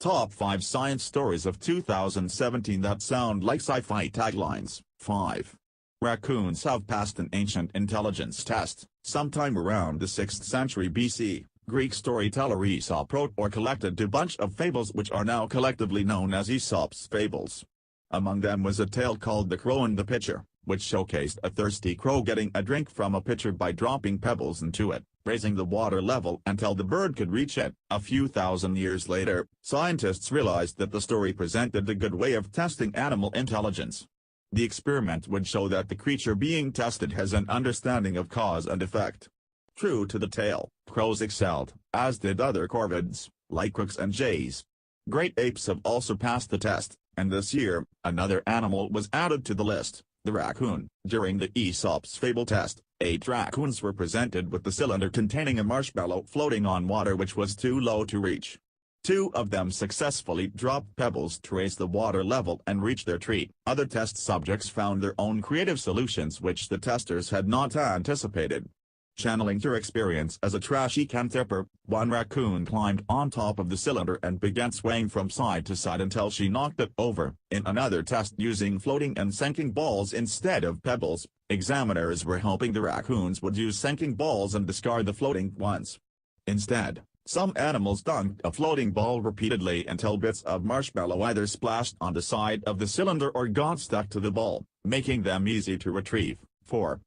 Top 5 Science Stories of 2017 that sound like sci-fi taglines. 5. Raccoons have passed an ancient intelligence test. Sometime around the 6th century BC, Greek storyteller Aesop wrote or collected a bunch of fables which are now collectively known as Aesop's fables. Among them was a tale called The Crow and the Pitcher, which showcased a thirsty crow getting a drink from a pitcher by dropping pebbles into it, raising the water level until the bird could reach it. A few thousand years later, scientists realized that the story presented a good way of testing animal intelligence. The experiment would show that the creature being tested has an understanding of cause and effect. True to the tale, crows excelled, as did other corvids, like rooks and jays. Great apes have also passed the test, and this year, another animal was added to the list, the raccoon. During the Aesop's fable test, 8 raccoons were presented with the cylinder containing a marshmallow floating on water which was too low to reach. 2 of them successfully dropped pebbles to raise the water level and reach their treat. Other test subjects found their own creative solutions which the testers had not anticipated. Channeling their experience as a trashy can tipper, one raccoon climbed on top of the cylinder and began swaying from side to side until she knocked it over. In another test using floating and sinking balls instead of pebbles, examiners were hoping the raccoons would use sinking balls and discard the floating ones. Instead, some animals dunked a floating ball repeatedly until bits of marshmallow either splashed on the side of the cylinder or got stuck to the ball, making them easy to retrieve. 4.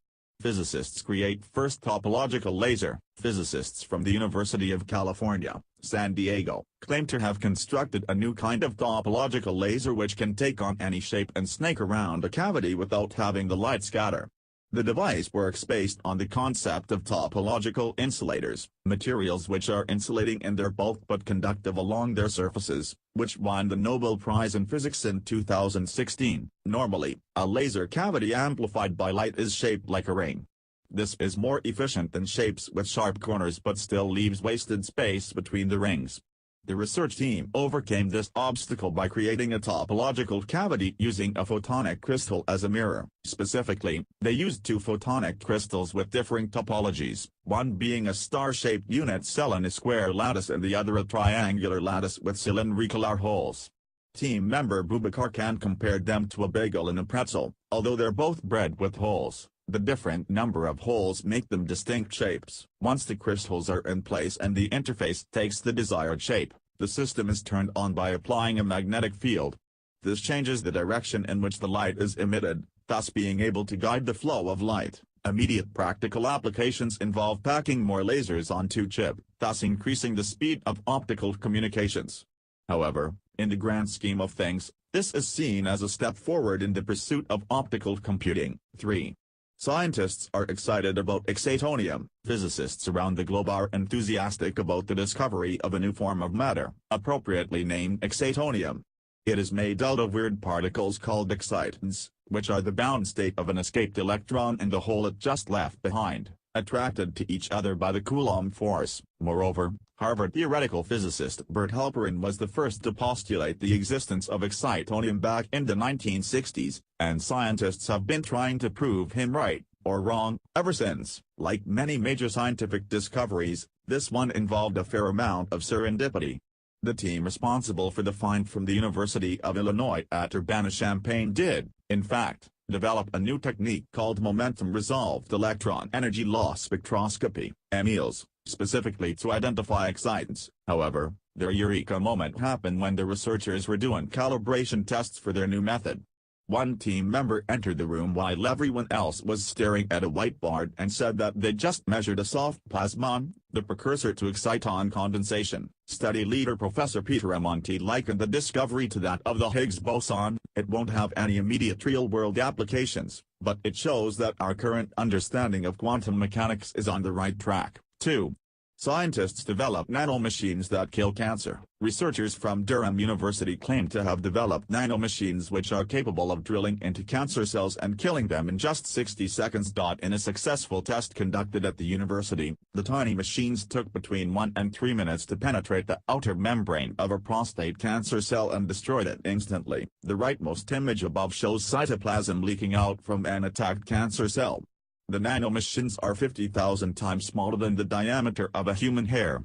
Physicists create first topological laser. Physicists from the University of California, San Diego, claim to have constructed a new kind of topological laser which can take on any shape and snake around a cavity without having the light scatter. The device works based on the concept of topological insulators, materials which are insulating in their bulk but conductive along their surfaces, which won the Nobel Prize in Physics in 2016. Normally, a laser cavity amplified by light is shaped like a ring. This is more efficient than shapes with sharp corners but still leaves wasted space between the rings. The research team overcame this obstacle by creating a topological cavity using a photonic crystal as a mirror. Specifically, they used 2 photonic crystals with differing topologies, one being a star-shaped unit cell in a square lattice and the other a triangular lattice with cylindrical holes. Team member Boubacar Khan compared them to a bagel and a pretzel. Although they're both bread with holes, the different number of holes make them distinct shapes. Once the crystals are in place and the interface takes the desired shape, the system is turned on by applying a magnetic field. This changes the direction in which the light is emitted, thus being able to guide the flow of light. Immediate practical applications involve packing more lasers onto chip, thus increasing the speed of optical communications. However, in the grand scheme of things, this is seen as a step forward in the pursuit of optical computing. 3. Scientists are excited about excitonium. Physicists around the globe are enthusiastic about the discovery of a new form of matter, appropriately named excitonium. It is made out of weird particles called excitons, which are the bound state of an escaped electron and the hole it just left behind, attracted to each other by the Coulomb force. Moreover, Harvard theoretical physicist Bert Halperin was the first to postulate the existence of excitonium back in the 1960s, and scientists have been trying to prove him right, or wrong, ever since. Like many major scientific discoveries, this one involved a fair amount of serendipity. The team responsible for the find from the University of Illinois at Urbana-Champaign did, in fact, develop a new technique called momentum-resolved electron energy loss spectroscopy, MELS, specifically to identify excitons. However, their eureka moment happened when the researchers were doing calibration tests for their new method. One team member entered the room while everyone else was staring at a whiteboard and said that they just measured a soft plasmon, the precursor to exciton condensation. Study leader Professor Peter Amonti likened the discovery to that of the Higgs boson. It won't have any immediate real-world applications, but it shows that our current understanding of quantum mechanics is on the right track. 2. Scientists develop nanomachines that kill cancer. Researchers from Durham University claim to have developed nanomachines which are capable of drilling into cancer cells and killing them in just 60 seconds. In a successful test conducted at the university, the tiny machines took between 1 and 3 minutes to penetrate the outer membrane of a prostate cancer cell and destroyed it instantly. The rightmost image above shows cytoplasm leaking out from an attacked cancer cell. The nanomachines are 50,000 times smaller than the diameter of a human hair.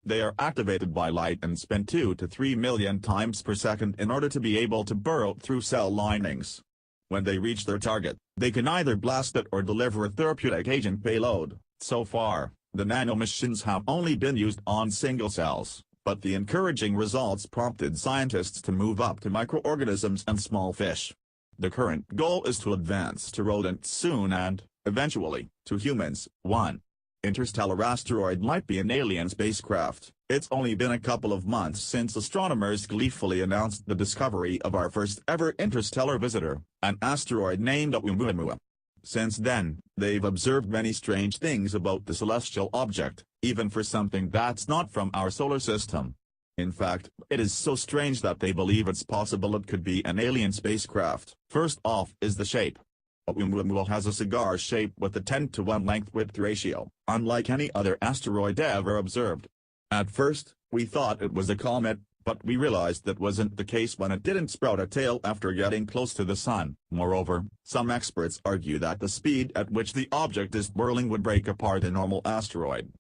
They are activated by light and spin 2 to 3 million times per second in order to be able to burrow through cell linings. When they reach their target, they can either blast it or deliver a therapeutic agent payload. So far, the nanomachines have only been used on single cells, but the encouraging results prompted scientists to move up to microorganisms and small fish. The current goal is to advance to rodents soon and, eventually, to humans. 1. Interstellar asteroid might be an alien spacecraft. It's only been a couple of months since astronomers gleefully announced the discovery of our first ever interstellar visitor, an asteroid named Oumuamua. Since then, they've observed many strange things about the celestial object, even for something that's not from our solar system. In fact, it is so strange that they believe it's possible it could be an alien spacecraft. First off is the shape. Oumuamua has a cigar shape with a 10:1 length-width ratio, unlike any other asteroid ever observed. At first, we thought it was a comet, but we realized that wasn't the case when it didn't sprout a tail after getting close to the sun. Moreover, some experts argue that the speed at which the object is whirling would break apart a normal asteroid.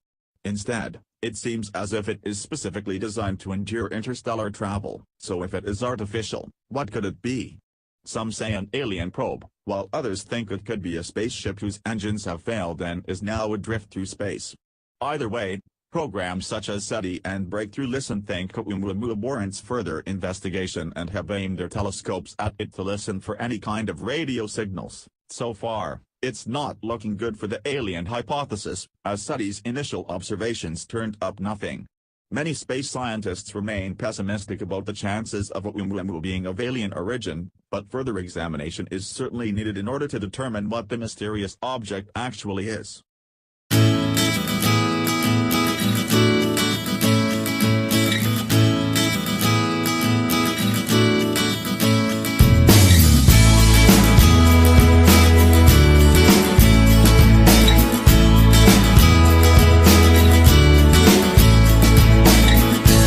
Instead, it seems as if it is specifically designed to endure interstellar travel. So if it is artificial, what could it be? Some say an alien probe, while others think it could be a spaceship whose engines have failed and is now adrift through space. Either way, programs such as SETI and Breakthrough Listen think Oumuamua warrants further investigation and have aimed their telescopes at it to listen for any kind of radio signals. So far, it's not looking good for the alien hypothesis, as SETI's initial observations turned up nothing. Many space scientists remain pessimistic about the chances of Oumuamua being of alien origin, but further examination is certainly needed in order to determine what the mysterious object actually is.